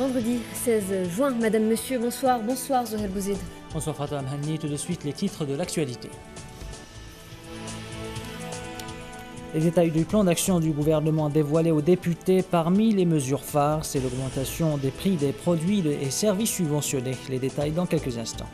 Vendredi 16 juin, Madame, Monsieur, bonsoir. Bonsoir Zohel Bouzid. Bonsoir Fatah Mhanni, tout de suite les titres de l'actualité. Les détails du plan d'action du gouvernement dévoilé aux députés. Parmi les mesures phares, c'est l'augmentation des prix des produits et services subventionnés. Les détails dans quelques instants.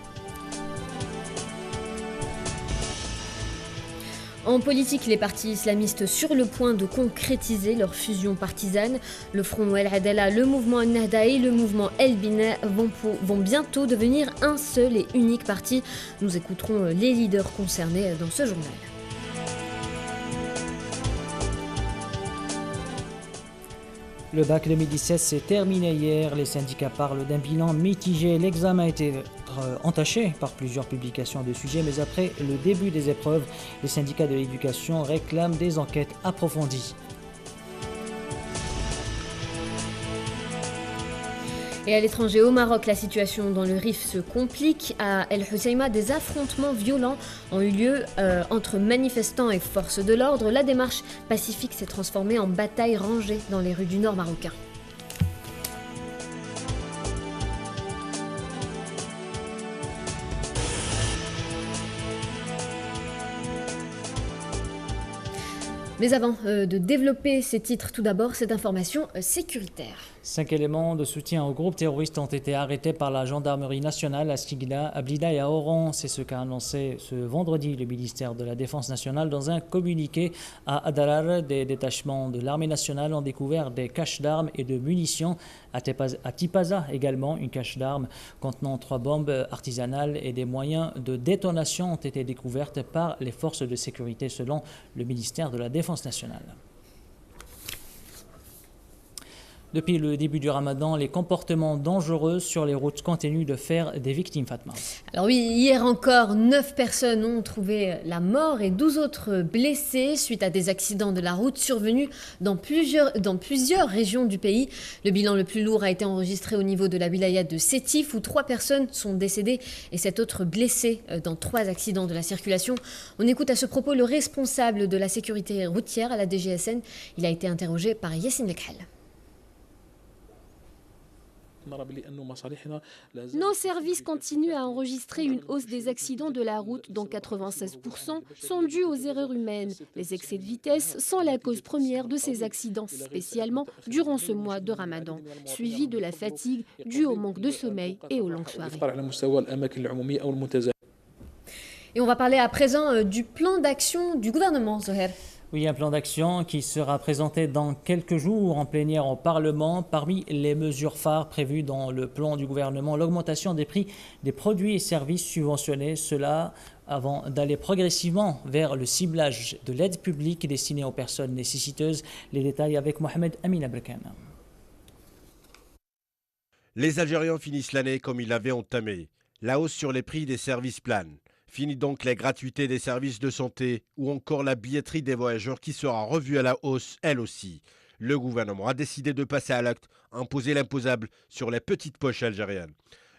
En politique, les partis islamistes sur le point de concrétiser leur fusion partisane. Le Front El Adala, le mouvement Nahda et le mouvement El Bina vont bientôt devenir un seul et unique parti. Nous écouterons les leaders concernés dans ce journal. Le bac 2017 s'est terminé hier. Les syndicats parlent d'un bilan mitigé. L'examen a été entaché par plusieurs publications de sujets, mais après le début des épreuves, les syndicats de l'éducation réclament des enquêtes approfondies. Et à l'étranger, au Maroc, la situation dans le Rif se complique. À El Hoceima, des affrontements violents ont eu lieu entre manifestants et forces de l'ordre. La démarche pacifique s'est transformée en bataille rangée dans les rues du nord marocain. Mais avant de développer ces titres, tout d'abord, cette information sécuritaire. 5 éléments de soutien au groupe terroriste ont été arrêtés par la gendarmerie nationale à Stigla, à Blida et à Oran. C'est ce qu'a annoncé ce vendredi le ministère de la Défense nationale dans un communiqué. À Adarar, des détachements de l'armée nationale ont découvert des caches d'armes et de munitions. À Tipaza également, une cache d'armes contenant 3 bombes artisanales et des moyens de détonation ont été découvertes par les forces de sécurité selon le ministère de la Défense nationale. Depuis le début du ramadan, les comportements dangereux sur les routes continuent de faire des victimes, Fatma. Alors oui, hier encore, 9 personnes ont trouvé la mort et 12 autres blessés suite à des accidents de la route survenus dans plusieurs régions du pays. Le bilan le plus lourd a été enregistré au niveau de la wilaya de Sétif où 3 personnes sont décédées et 7 autres blessées dans 3 accidents de la circulation. On écoute à ce propos le responsable de la sécurité routière à la DGSN. Il a été interrogé par Yassine Lekhal. Nos services continuent à enregistrer une hausse des accidents de la route dont 96% sont dus aux erreurs humaines. Les excès de vitesse sont la cause première de ces accidents, spécialement durant ce mois de Ramadan, suivi de la fatigue due au manque de sommeil et aux longues soirées. Et on va parler à présent du plan d'action du gouvernement, Zoher. Oui, un plan d'action qui sera présenté dans quelques jours en plénière au Parlement. Parmi les mesures phares prévues dans le plan du gouvernement, l'augmentation des prix des produits et services subventionnés, cela avant d'aller progressivement vers le ciblage de l'aide publique destinée aux personnes nécessiteuses. Les détails avec Mohamed Amin Abrakan. Les Algériens finissent l'année comme ils l'avaient entamée. La hausse sur les prix des services plane. Fini donc la gratuité des services de santé ou encore la billetterie des voyageurs qui sera revue à la hausse, elle aussi. Le gouvernement a décidé de passer à l'acte, imposer l'imposable sur les petites poches algériennes.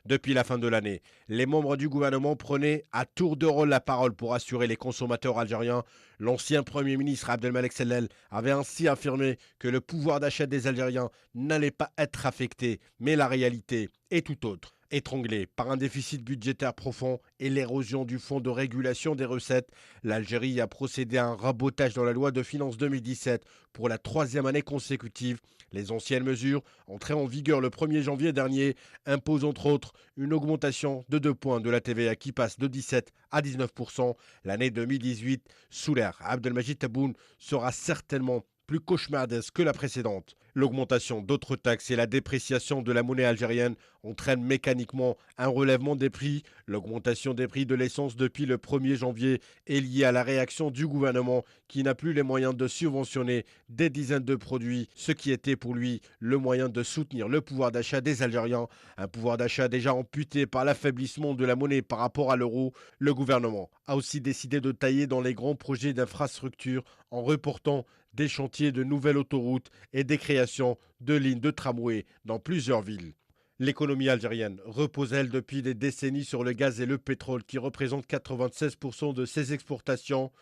Depuis la fin de l'année, les membres du gouvernement prenaient à tour de rôle la parole pour assurer les consommateurs algériens. L'ancien Premier ministre Abdelmalek Sellel avait ainsi affirmé que le pouvoir d'achat des Algériens n'allait pas être affecté, mais la réalité est tout autre. Étranglée par un déficit budgétaire profond et l'érosion du fonds de régulation des recettes, l'Algérie a procédé à un rabotage dans la loi de finances 2017 pour la 3e année consécutive. Les anciennes mesures, entrées en vigueur le 1er janvier dernier, imposent entre autres une augmentation de 2 points de la TVA qui passe de 17 à 19%. L'année 2018, sous l'ère Abdelmajid Tebboune, sera certainement plus cauchemardesque que la précédente. L'augmentation d'autres taxes et la dépréciation de la monnaie algérienne entraînent mécaniquement un relèvement des prix. L'augmentation des prix de l'essence depuis le 1er janvier est liée à la réaction du gouvernement qui n'a plus les moyens de subventionner des dizaines de produits, ce qui était pour lui le moyen de soutenir le pouvoir d'achat des Algériens. Un pouvoir d'achat déjà amputé par l'affaiblissement de la monnaie par rapport à l'euro. Le gouvernement a aussi décidé de tailler dans les grands projets d'infrastructure en reportant des chantiers de nouvelles autoroutes et des créations de lignes de tramway dans plusieurs villes. L'économie algérienne repose, elle, depuis des décennies sur le gaz et le pétrole qui représentent 96% de ses exportations,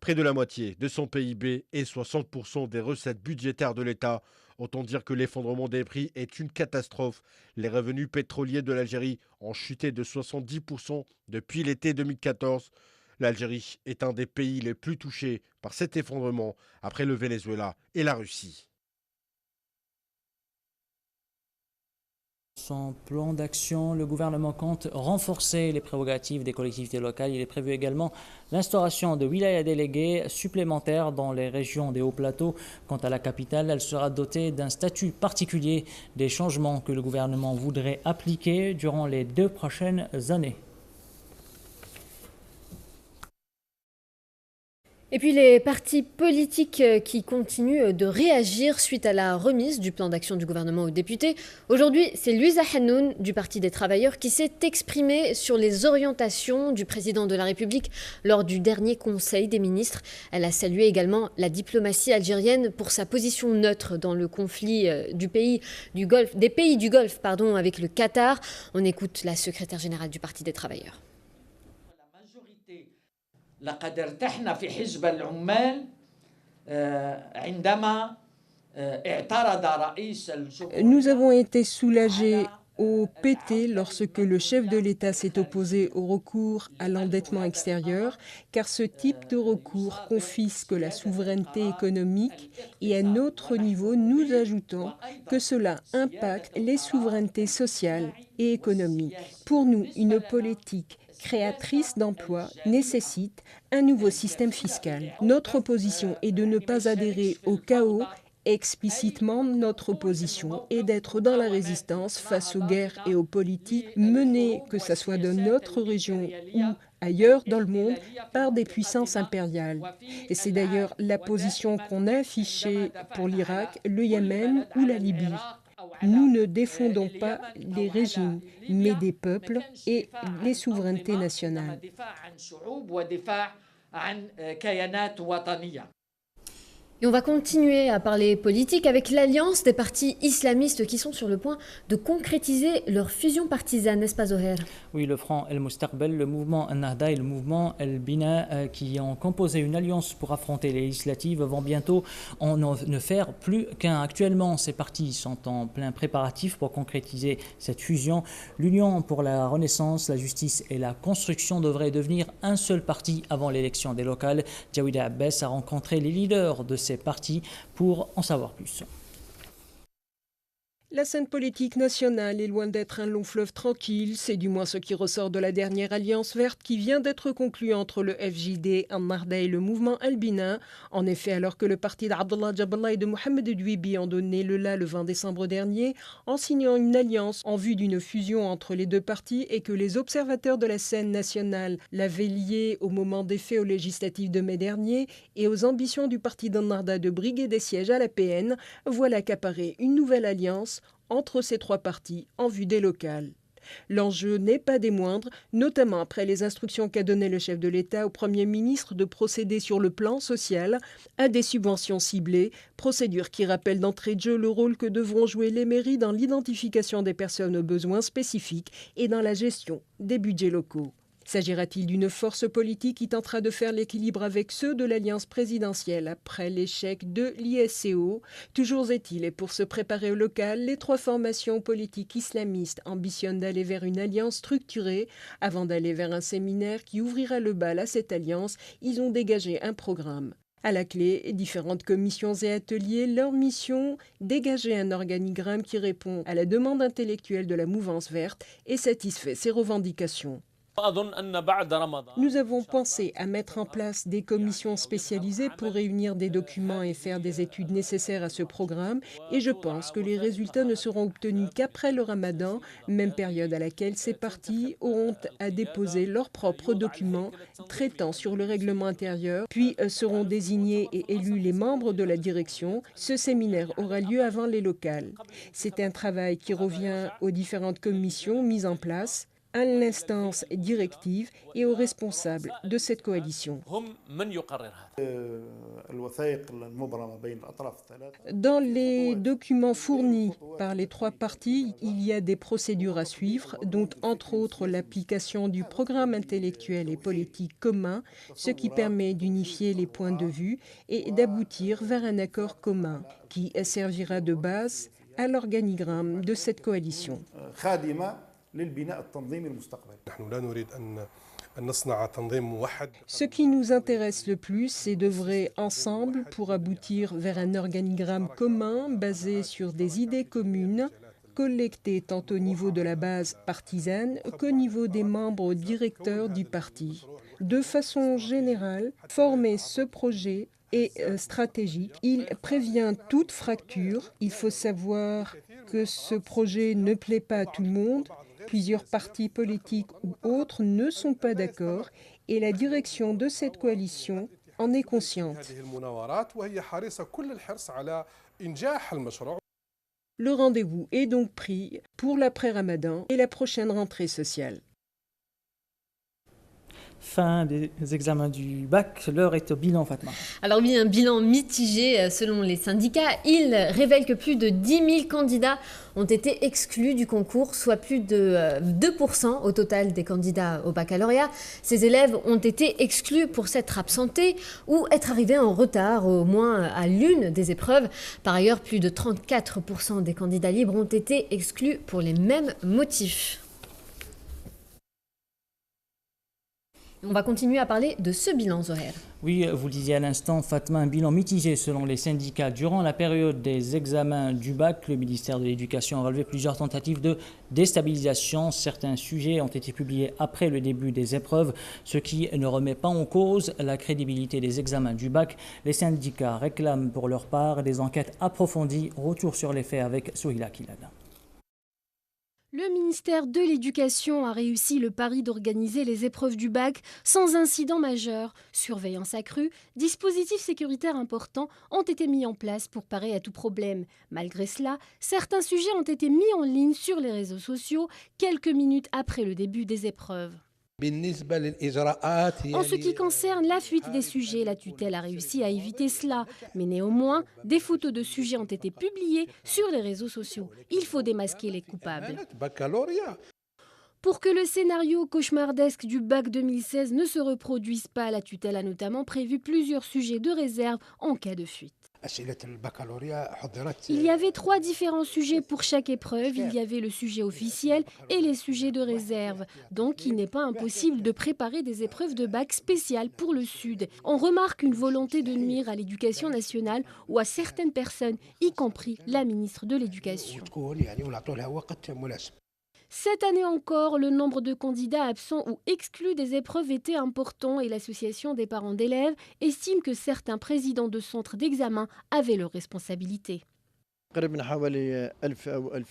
près de la moitié de son PIB et 60% des recettes budgétaires de l'État. Autant dire que l'effondrement des prix est une catastrophe. Les revenus pétroliers de l'Algérie ont chuté de 70% depuis l'été 2014. L'Algérie est un des pays les plus touchés par cet effondrement après le Venezuela et la Russie. Son plan d'action, le gouvernement compte renforcer les prérogatives des collectivités locales. Il est prévu également l'instauration de wilayas délégués supplémentaires dans les régions des hauts plateaux. Quant à la capitale, elle sera dotée d'un statut particulier, des changements que le gouvernement voudrait appliquer durant les 2 prochaines années. Et puis les partis politiques qui continuent de réagir suite à la remise du plan d'action du gouvernement aux députés. Aujourd'hui, c'est Louisa Hanoun du Parti des Travailleurs qui s'est exprimée sur les orientations du président de la République lors du dernier Conseil des ministres. Elle a salué également la diplomatie algérienne pour sa position neutre dans le conflit des pays du Golfe avec le Qatar. On écoute la secrétaire générale du Parti des Travailleurs. لقد ارتحنا في حزب العمال عندما اعترض رئيس الجمهورية. Nous avons été soulagés au PT lorsque le chef de l'État s'est opposé au recours à l'endettement extérieur, car ce type de recours confisque la souveraineté économique et à notre niveau, nous ajoutons que cela impacte les souverainetés sociales et économiques. Pour nous, une politique créatrice d'emplois nécessite un nouveau système fiscal. Notre position est de ne pas adhérer au chaos. Explicitement, notre position est d'être dans la résistance face aux guerres et aux politiques menées, que ce soit dans notre région ou ailleurs dans le monde, par des puissances impériales. Et c'est d'ailleurs la position qu'on a affichée pour l'Irak, le Yémen ou la Libye. Nous ne défendons pas les régimes, mais des peuples et les souverainetés nationales. Et on va continuer à parler politique avec l'alliance des partis islamistes qui sont sur le point de concrétiser leur fusion partisane, n'est-ce pas Zoher? Oui, le Front El Moustaqbel, le mouvement Ennahda et le mouvement El Bina qui ont composé une alliance pour affronter les législatives vont bientôt en ne faire plus qu'un. Actuellement, ces partis sont en plein préparatif pour concrétiser cette fusion. L'Union pour la Renaissance, la Justice et la Construction devrait devenir un seul parti avant l'élection des locales. Jawida Abbas a rencontré les leaders de ces partis pour en savoir plus. La scène politique nationale est loin d'être un long fleuve tranquille, c'est du moins ce qui ressort de la dernière alliance verte qui vient d'être conclue entre le FJD, Ennahda et le mouvement El Bina. En effet, alors que le parti d'Abdallah Jaballah et de Mohamed Douibi ont donné le la le 20 décembre dernier, en signant une alliance en vue d'une fusion entre les deux partis et que les observateurs de la scène nationale l'avaient liée au moment des faits aux législatives de mai dernier et aux ambitions du parti d'Ennahda de briguer des sièges à la PN, voilà qu'apparaît une nouvelle alliance entre ces trois partis en vue des locales. L'enjeu n'est pas des moindres, notamment après les instructions qu'a données le chef de l'État au Premier ministre de procéder sur le plan social à des subventions ciblées, procédure qui rappelle d'entrée de jeu le rôle que devront jouer les mairies dans l'identification des personnes aux besoins spécifiques et dans la gestion des budgets locaux. S'agira-t-il d'une force politique qui tentera de faire l'équilibre avec ceux de l'alliance présidentielle après l'échec de l'ISCO? Toujours est-il, et pour se préparer au local, les trois formations politiques islamistes ambitionnent d'aller vers une alliance structurée. Avant d'aller vers un séminaire qui ouvrira le bal à cette alliance, ils ont dégagé un programme. À la clé, différentes commissions et ateliers, leur mission, dégager un organigramme qui répond à la demande intellectuelle de la mouvance verte et satisfait ses revendications. Nous avons pensé à mettre en place des commissions spécialisées pour réunir des documents et faire des études nécessaires à ce programme et je pense que les résultats ne seront obtenus qu'après le Ramadan, même période à laquelle ces partis auront à déposer leurs propres documents traitant sur le règlement intérieur, puis seront désignés et élus les membres de la direction. Ce séminaire aura lieu avant les locales. C'est un travail qui revient aux différentes commissions mises en place. à l'instance directive et aux responsables de cette coalition. Dans les documents fournis par les trois parties, il y a des procédures à suivre, dont entre autres l'application du programme intellectuel et politique commun, ce qui permet d'unifier les points de vue et d'aboutir vers un accord commun qui servira de base à l'organigramme de cette coalition. Ce qui nous intéresse le plus, c'est d'œuvrer ensemble pour aboutir vers un organigramme commun basé sur des idées communes, collectées tant au niveau de la base partisane qu'au niveau des membres directeurs du parti. De façon générale, former ce projet est stratégique. Il prévient toute fracture. Il faut savoir que ce projet ne plaît pas à tout le monde. Plusieurs partis politiques ou autres ne sont pas d'accord et la direction de cette coalition en est consciente. Le rendez-vous est donc pris pour l'après-Ramadan et la prochaine rentrée sociale. Fin des examens du bac, l'heure est au bilan, Fatma. Alors oui, un bilan mitigé selon les syndicats. Il révèle que plus de 10 000 candidats ont été exclus du concours, soit plus de 2% au total des candidats au baccalauréat. Ces élèves ont été exclus pour s'être absentés ou être arrivés en retard, au moins à l'une des épreuves. Par ailleurs, plus de 34% des candidats libres ont été exclus pour les mêmes motifs. On va continuer à parler de ce bilan, Zoher. Oui, vous le disiez à l'instant, Fatma, un bilan mitigé selon les syndicats. Durant la période des examens du bac, le ministère de l'Éducation a relevé plusieurs tentatives de déstabilisation. Certains sujets ont été publiés après le début des épreuves, ce qui ne remet pas en cause la crédibilité des examens du bac. Les syndicats réclament pour leur part des enquêtes approfondies. Retour sur les faits avec Souhila Kilad. Le ministère de l'Éducation a réussi le pari d'organiser les épreuves du bac sans incident majeur. Surveillance accrue, dispositifs sécuritaires importants ont été mis en place pour parer à tout problème. Malgré cela, certains sujets ont été mis en ligne sur les réseaux sociaux quelques minutes après le début des épreuves. En ce qui concerne la fuite des sujets, la tutelle a réussi à éviter cela. Mais néanmoins, des photos de sujets ont été publiées sur les réseaux sociaux. Il faut démasquer les coupables. Pour que le scénario cauchemardesque du bac 2016 ne se reproduise pas, la tutelle a notamment prévu plusieurs sujets de réserve en cas de fuite. Il y avait 3 différents sujets pour chaque épreuve. Il y avait le sujet officiel et les sujets de réserve. Donc, il n'est pas impossible de préparer des épreuves de bac spéciales pour le Sud. On remarque une volonté de nuire à l'éducation nationale ou à certaines personnes, y compris la ministre de l'Éducation. Cette année encore, le nombre de candidats absents ou exclus des épreuves était important et l'association des parents d'élèves estime que certains présidents de centres d'examen avaient leurs responsabilités.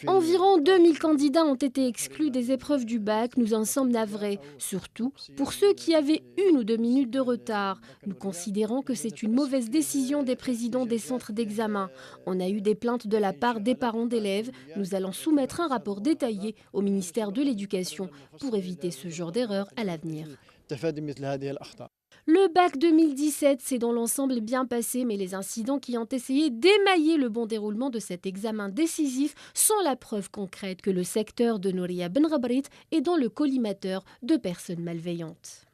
Environ 2000 candidats ont été exclus des épreuves du bac. Nous en sommes navrés, surtout pour ceux qui avaient 1 ou 2 minutes de retard. Nous considérons que c'est une mauvaise décision des présidents des centres d'examen. On a eu des plaintes de la part des parents d'élèves. Nous allons soumettre un rapport détaillé au ministère de l'Éducation pour éviter ce genre d'erreur à l'avenir. Le bac 2017 s'est dans l'ensemble bien passé, mais les incidents qui ont essayé d'émailler le bon déroulement de cet examen décisif sont la preuve concrète que le secteur de Nouria Ben Ghabrit est dans le collimateur de personnes malveillantes.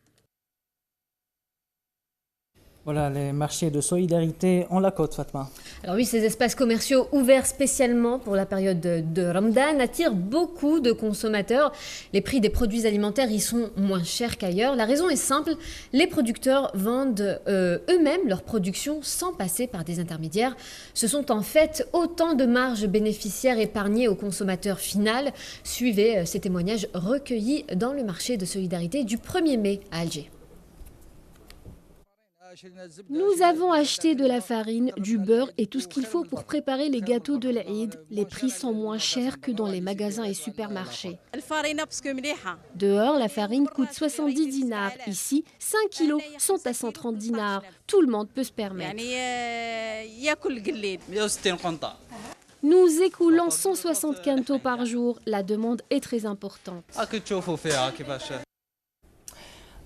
Voilà les marchés de solidarité en la côte, Fatma. Alors oui, ces espaces commerciaux ouverts spécialement pour la période de Ramadan attirent beaucoup de consommateurs. Les prix des produits alimentaires y sont moins chers qu'ailleurs. La raison est simple, les producteurs vendent eux-mêmes leur production sans passer par des intermédiaires. Ce sont en fait autant de marges bénéficiaires épargnées au consommateur final. Suivez ces témoignages recueillis dans le marché de solidarité du 1er mai à Alger. Nous avons acheté de la farine, du beurre et tout ce qu'il faut pour préparer les gâteaux de l'Aïd. Les prix sont moins chers que dans les magasins et supermarchés. Dehors, la farine coûte 70 dinars. Ici, 5 kilos sont à 130 dinars. Tout le monde peut se permettre. Nous écoulons 160 quintaux par jour. La demande est très importante.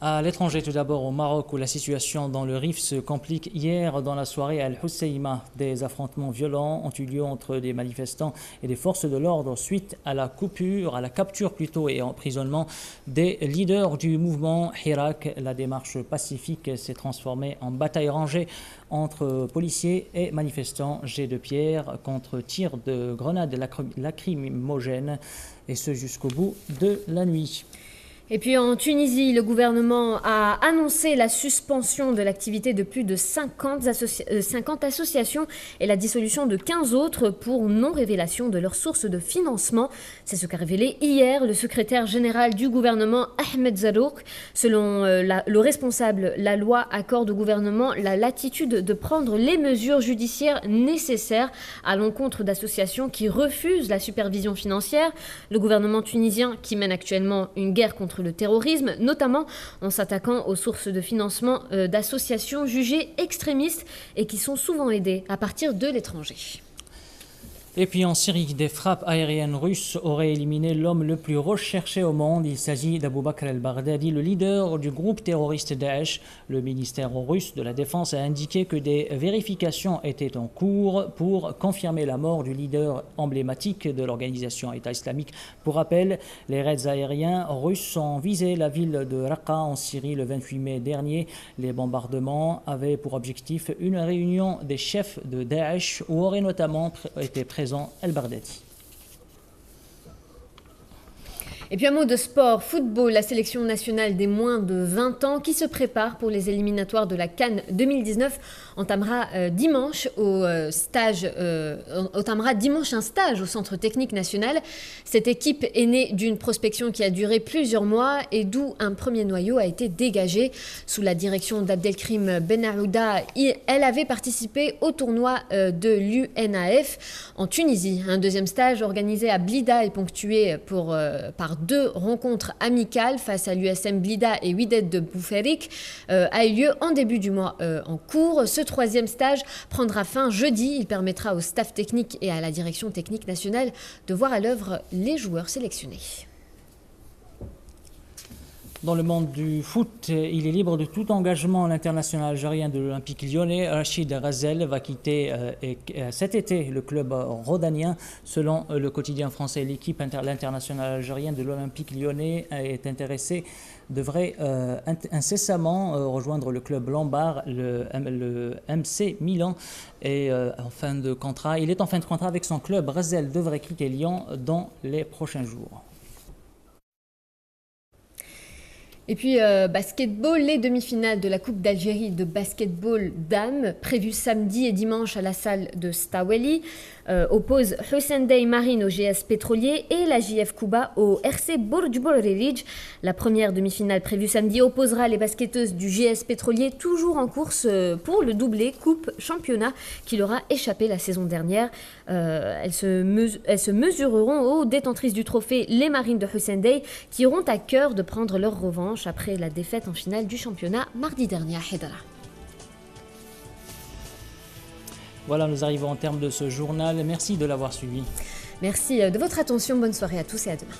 À l'étranger, tout d'abord au Maroc, où la situation dans le Rif se complique. Hier, dans la soirée à Al-Hoceïma, des affrontements violents ont eu lieu entre des manifestants et des forces de l'ordre suite à la capture plutôt et emprisonnement des leaders du mouvement Hirak. La démarche pacifique s'est transformée en bataille rangée entre policiers et manifestants. Jets de pierre contre tirs de grenades lacrymogènes, et ce jusqu'au bout de la nuit. Et puis en Tunisie, le gouvernement a annoncé la suspension de l'activité de plus de 50 associations et la dissolution de 15 autres pour non-révélation de leurs sources de financement. C'est ce qu'a révélé hier le secrétaire général du gouvernement, Ahmed Zarrouk. Selon le responsable, la loi accorde au gouvernement la latitude de prendre les mesures judiciaires nécessaires à l'encontre d'associations qui refusent la supervision financière. Le gouvernement tunisien, qui mène actuellement une guerre contre le terrorisme, notamment en s'attaquant aux sources de financement d'associations jugées extrémistes et qui sont souvent aidées à partir de l'étranger. Et puis en Syrie, des frappes aériennes russes auraient éliminé l'homme le plus recherché au monde. Il s'agit d'Abou Bakr al-Baghdadi, le leader du groupe terroriste Daesh. Le ministère russe de la Défense a indiqué que des vérifications étaient en cours pour confirmer la mort du leader emblématique de l'organisation État islamique. Pour rappel, les raids aériens russes ont visé la ville de Raqqa en Syrie le 28 mai dernier. Les bombardements avaient pour objectif une réunion des chefs de Daesh où aurait notamment été présent al-Baghdadi. Et puis un mot de sport, football, la sélection nationale des moins de 20 ans qui se prépare pour les éliminatoires de la CAN 2019 entamera dimanche un stage au Centre technique national. Cette équipe est née d'une prospection qui a duré plusieurs mois et d'où un premier noyau a été dégagé. Sous la direction d'Abdelkrim Benaouda, elle avait participé au tournoi de l'UNAF en Tunisie. Un deuxième stage organisé à Blida est ponctué par 2 rencontres amicales face à l'USM Blida et Wydad de Bouferik a eu lieu en début du mois en cours. Ce troisième stage prendra fin jeudi. Il permettra au staff technique et à la direction technique nationale de voir à l'œuvre les joueurs sélectionnés. Dans le monde du foot, il est libre de tout engagement. L'international algérien de l'Olympique lyonnais, Rachid Ghazel, va quitter cet été le club rhodanien. Selon le quotidien français, l'international algérien de l'Olympique lyonnais est intéressé, devrait incessamment rejoindre le club lombard, le MC Milan. Et en fin de contrat, il est en fin de contrat avec son club. Ghazel devrait quitter Lyon dans les prochains jours. Et puis basketball, les demi-finales de la Coupe d'Algérie de basketball dames, prévues samedi et dimanche à la salle de Staweli, opposent Hussein Dey Marine au GS Pétrolier et la JF Kuba au RC Bourj Bourg. La première demi-finale prévue samedi opposera les basketteuses du GS Pétrolier, toujours en course pour le doublé Coupe Championnat qui leur a échappé la saison dernière. Elles se mesureront aux détentrices du trophée, les Marines de Hussein Dey, qui auront à cœur de prendre leur revanche après la défaite en finale du championnat mardi dernier à Hedara. Voilà, nous arrivons au terme de ce journal. Merci de l'avoir suivi. Merci de votre attention. Bonne soirée à tous et à demain.